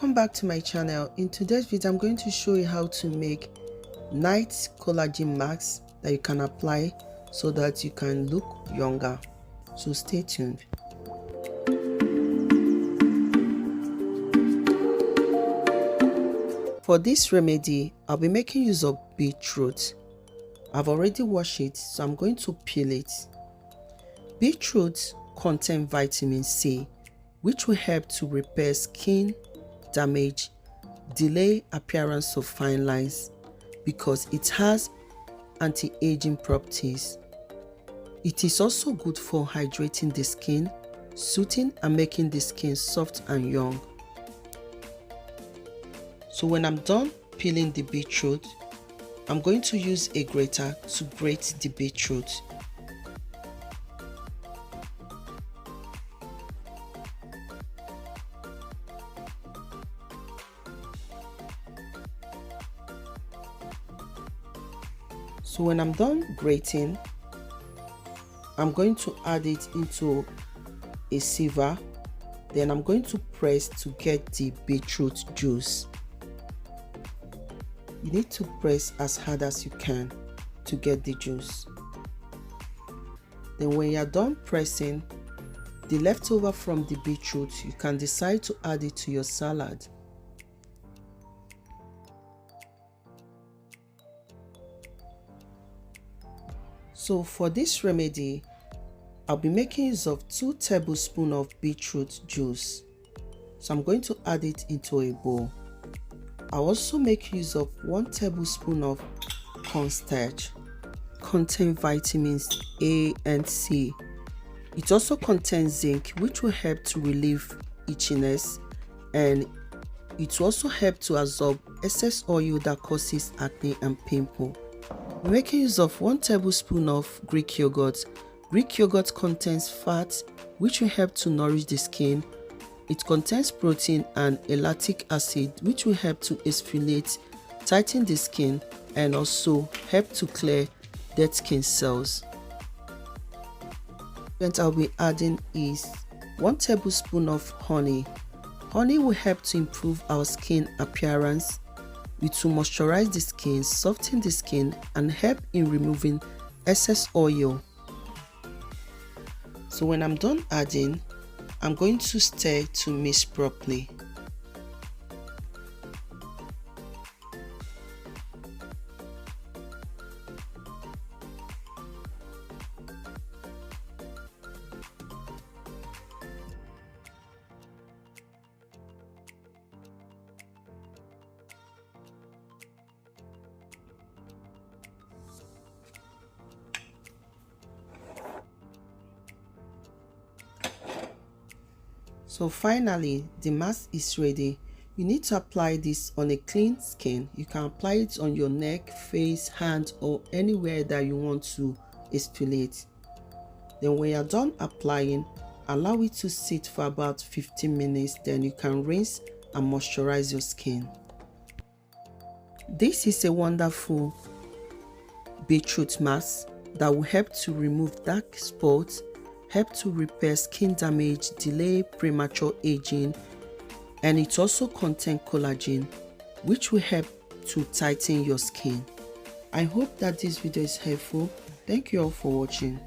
Welcome back to my channel. In today's video I'm going to show you how to make night collagen mask that you can apply so that you can look younger. So stay tuned. For this remedy I'll be making use of beetroot. I've already washed it, so I'm going to peel it. Beetroot contains vitamin C, which will help to repair skin damage, delay appearance of fine lines because it has anti-aging properties. It is also good for hydrating the skin, soothing and making the skin soft and young. So when I'm done peeling the beetroot, I'm going to use a grater to grate the beetroot. So when I'm done grating, I'm going to add it into a sieve. Then I'm going to press to get the beetroot juice. You need to press as hard as you can to get the juice. Then when you're done pressing, the leftover from the beetroot, you can decide to add it to your salad. So for this remedy, I'll be making use of 2 tablespoons of beetroot juice. So I'm going to add it into a bowl. I'll also make use of 1 tablespoon of cornstarch. Contains vitamins A and C. It also contains zinc, which will help to relieve itchiness, and it will also help to absorb excess oil that causes acne and pimple. I'm making use of 1 tablespoon of Greek yogurt. Greek yogurt contains fat, which will help to nourish the skin. It contains protein and a lactic acid, which will help to exfoliate, tighten the skin, and also help to clear dead skin cells. What I'll be adding is 1 tablespoon of honey. Honey will help to improve our skin appearance. It will moisturize the skin, soften the skin, and help in removing excess oil. So when I'm done adding, I'm going to stir to mix properly. So finally, the mask is ready. You need to apply this on a clean skin. You can apply it on your neck, face, hand, or anywhere that you want to exfoliate. Then when you're done applying, allow it to sit for about 15 minutes. Then you can rinse and moisturize your skin. This is a wonderful beetroot mask that will help to remove dark spots, help to repair skin damage, delay premature aging, and it also contains collagen, which will help to tighten your skin. I hope that this video is helpful. Thank you all for watching.